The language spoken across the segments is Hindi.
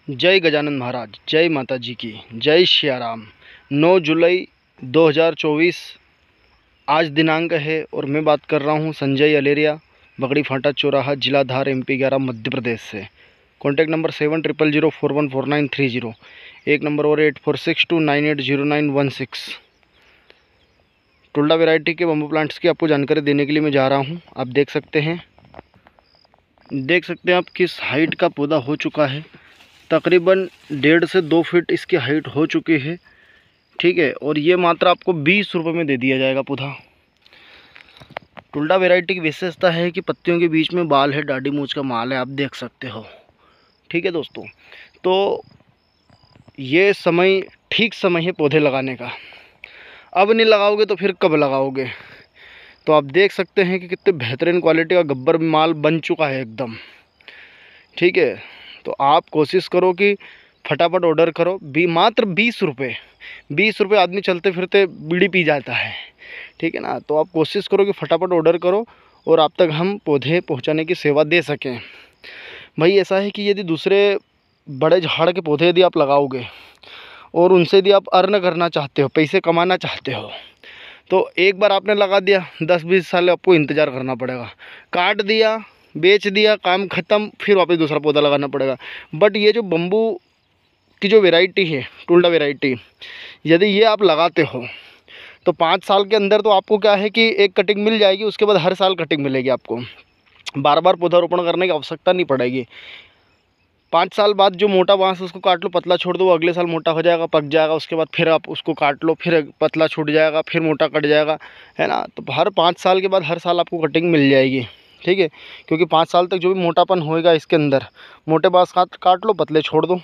जय गजानन महाराज, जय माता जी की, जय सियाराम। 9 जुलाई 2024 आज दिनांक है और मैं बात कर रहा हूँ संजय अलेरिया, बगड़ी फाटा चौराहा, जिला धार, MP 11, मध्य प्रदेश से। Contact number 7000414930। एक नंबर और 8462980916। टुल्डा वैरायटी के बम्बू प्लांट्स की आपको जानकारी देने के लिए मैं जा रहा हूँ। आप देख सकते हैं आप किस हाइट का पौधा हो चुका है। तकरीबन 1.5 से 2 फीट इसकी हाइट हो चुकी है, ठीक है। और ये मात्र आपको 20 रुपये में दे दिया जाएगा पौधा। टुल्डा वैरायटी की विशेषता है कि पत्तियों के बीच में बाल है, दाढ़ी मूंछ का माल है, आप देख सकते हो, ठीक है दोस्तों। तो ये समय ठीक समय है पौधे लगाने का। अब नहीं लगाओगे तो फिर कब लगाओगे। तो आप देख सकते हैं कि कितने बेहतरीन क्वालिटी का गब्बर माल बन चुका है एकदम, ठीक है। तो आप कोशिश करो कि फटाफट ऑर्डर करो। मात्र 20 रुपये आदमी चलते फिरते बीड़ी पी जाता है, ठीक है ना। तो आप कोशिश करो कि फटाफट ऑर्डर करो और आप तक हम पौधे पहुंचाने की सेवा दे सकें। भाई ऐसा है कि यदि दूसरे बड़े झाड़ के पौधे यदि आप लगाओगे और उनसे यदि आप अर्न करना चाहते हो, पैसे कमाना चाहते हो, तो एक बार आपने लगा दिया, 10-20 साल आपको इंतज़ार करना पड़ेगा। काट दिया, बेच दिया, काम ख़त्म, फिर वापस दूसरा पौधा लगाना पड़ेगा। बट ये जो बम्बू की जो वैरायटी है, टुल्डा वैरायटी, यदि ये आप लगाते हो तो 5 साल के अंदर तो आपको क्या है कि एक कटिंग मिल जाएगी। उसके बाद हर साल कटिंग मिलेगी आपको, बार बार पौधारोपण करने की आवश्यकता नहीं पड़ेगी। 5 साल बाद जो मोटा बांस उसको काट लो, पतला छोड़ दो, वो अगले साल मोटा हो जाएगा, पक जाएगा। उसके बाद फिर आप उसको काट लो, फिर पतला छूट जाएगा, फिर मोटा कट जाएगा, है ना। तो हर 5 साल के बाद हर साल आपको कटिंग मिल जाएगी, ठीक है। क्योंकि 5 साल तक जो भी मोटापन होएगा इसके अंदर, मोटे बांस काट लो, पतले छोड़ दो।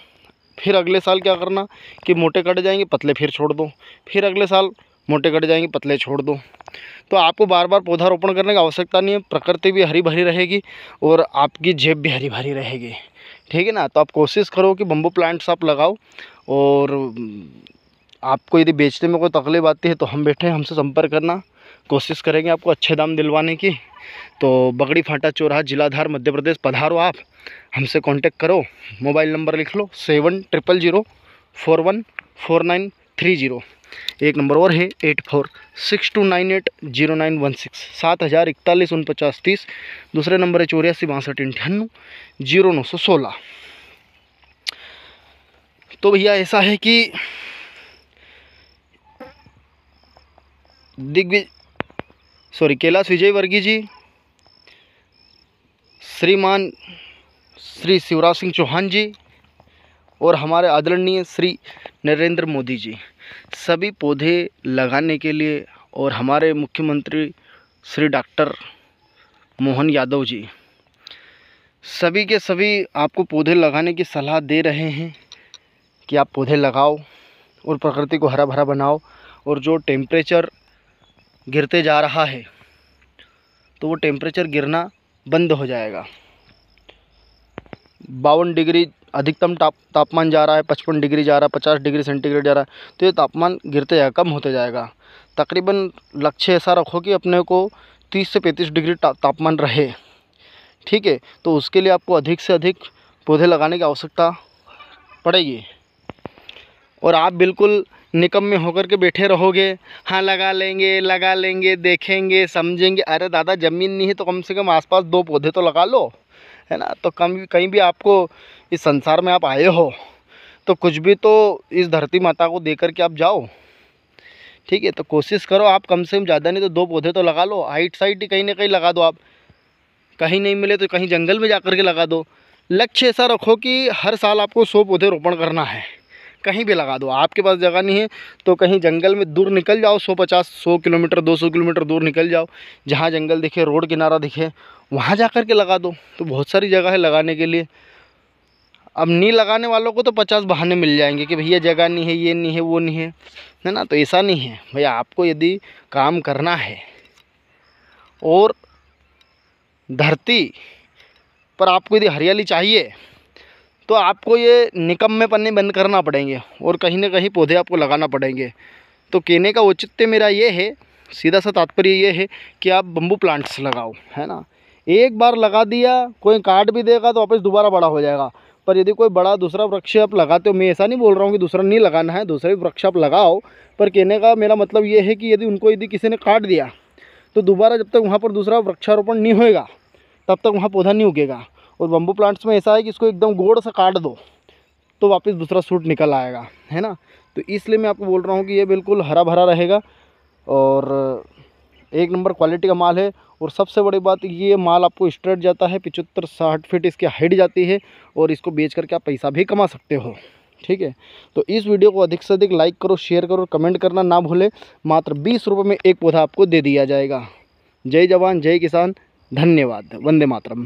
फिर अगले साल क्या करना कि मोटे कट जाएंगे, पतले फिर छोड़ दो, फिर अगले साल मोटे कट जाएंगे, पतले छोड़ दो। तो आपको बार बार पौधारोपण करने की आवश्यकता नहीं है। प्रकृति भी हरी भरी रहेगी और आपकी जेब भी हरी भरी रहेगी, ठीक है ना। तो आप कोशिश करो कि बम्बू प्लांट्स आप लगाओ। और आपको यदि बेचने में कोई तकलीफ आती है तो हम बैठे हैं, हमसे संपर्क करना, कोशिश करेंगे आपको अच्छे दाम दिलवाने की। तो बगड़ी फाटा चौराहा, जिला धार, मध्य प्रदेश पधारो, आप हमसे कांटेक्ट करो। मोबाइल नंबर लिख लो 7000414930। एक नंबर और है 8462980916, 70414930। दूसरे नंबर है 8462580916। तो भैया ऐसा है कि कैलाश विजय वर्गीय जी, श्रीमान श्री शिवराज सिंह चौहान जी और हमारे आदरणीय श्री नरेंद्र मोदी जी, सभी पौधे लगाने के लिए, और हमारे मुख्यमंत्री श्री डॉक्टर मोहन यादव जी, सभी के सभी आपको पौधे लगाने की सलाह दे रहे हैं कि आप पौधे लगाओ और प्रकृति को हरा भरा बनाओ। और जो टेम्परेचर गिरते जा रहा है तो वो टेम्परेचर गिरना बंद हो जाएगा। 52 डिग्री अधिकतम तापमान जा रहा है, 55 डिग्री जा रहा है, 50 डिग्री सेंटीग्रेड जा रहा है। तो ये तापमान गिरते जाएगा, कम होते जाएगा। तकरीबन लक्ष्य ऐसा रखो कि अपने को 30 से 35 डिग्री तापमान रहे, ठीक है। तो उसके लिए आपको अधिक से अधिक पौधे लगाने की आवश्यकता पड़ेगी। और आप बिल्कुल निकम्मे होकर के बैठे रहोगे, हाँ लगा लेंगे, देखेंगे, समझेंगे। अरे दादा, ज़मीन नहीं है तो कम से कम आसपास 2 पौधे तो लगा लो, है ना। तो कहीं भी आपको इस संसार में आप आए हो तो कुछ भी तो इस धरती माता को दे करके आप जाओ, ठीक है। तो कोशिश करो आप कम से कम, ज़्यादा नहीं तो 2 पौधे तो लगा लो। हाइट साइड ही कहीं ना कहीं लगा दो आप, कहीं नहीं मिले तो कहीं जंगल में जा कर के लगा दो। लक्ष्य ऐसा रखो कि हर साल आपको 100 पौधे रोपण करना है। कहीं भी लगा दो, आपके पास जगह नहीं है तो कहीं जंगल में दूर निकल जाओ, 100 किलोमीटर 200 किलोमीटर दूर निकल जाओ, जहाँ जंगल दिखे, रोड किनारा दिखे, वहाँ जा कर के लगा दो। तो बहुत सारी जगह है लगाने के लिए। अब नहीं लगाने वालों को तो 50 बहाने मिल जाएंगे कि भैया जगह नहीं है, ये नहीं है, वो नहीं है, है ना। तो ऐसा नहीं है भैया, आपको यदि काम करना है और धरती पर आपको यदि हरियाली चाहिए तो आपको ये निकम्मे पन्ने बंद करना पड़ेंगे और कहीं ना कहीं पौधे आपको लगाना पड़ेंगे। तो कहने का औचित्य मेरा ये है, सीधा सा तात्पर्य ये है कि आप बम्बू प्लांट्स लगाओ, है ना। एक बार लगा दिया, कोई काट भी देगा तो वापस दोबारा बड़ा हो जाएगा। पर यदि कोई बड़ा दूसरा वृक्ष आप लगाते हो, मैं ऐसा नहीं बोल रहा हूँ कि दूसरा नहीं लगाना है, दूसरे वृक्ष आप लगाओ, पर कहने का मेरा मतलब ये है कि यदि किसी ने काट दिया तो दोबारा जब तक वहाँ पर दूसरा वृक्षारोपण नहीं होएगा तब तक वहाँ पौधा नहीं उगेगा। और बम्बू प्लांट्स में ऐसा है कि इसको एकदम गोड़ से काट दो तो वापस दूसरा सूट निकल आएगा, है ना। तो इसलिए मैं आपको बोल रहा हूँ कि ये बिल्कुल हरा भरा रहेगा और एक नंबर क्वालिटी का माल है। और सबसे बड़ी बात, ये माल आपको स्ट्रेट जाता है, 75-60 फीट इसकी हाइट जाती है और इसको बेच करके आप पैसा भी कमा सकते हो, ठीक है। तो इस वीडियो को अधिक से अधिक लाइक करो, शेयर करो, कमेंट करना ना भूलें। मात्र 20 रुपये में एक पौधा आपको दे दिया जाएगा। जय जवान जय किसान, धन्यवाद, वंदे मातरम।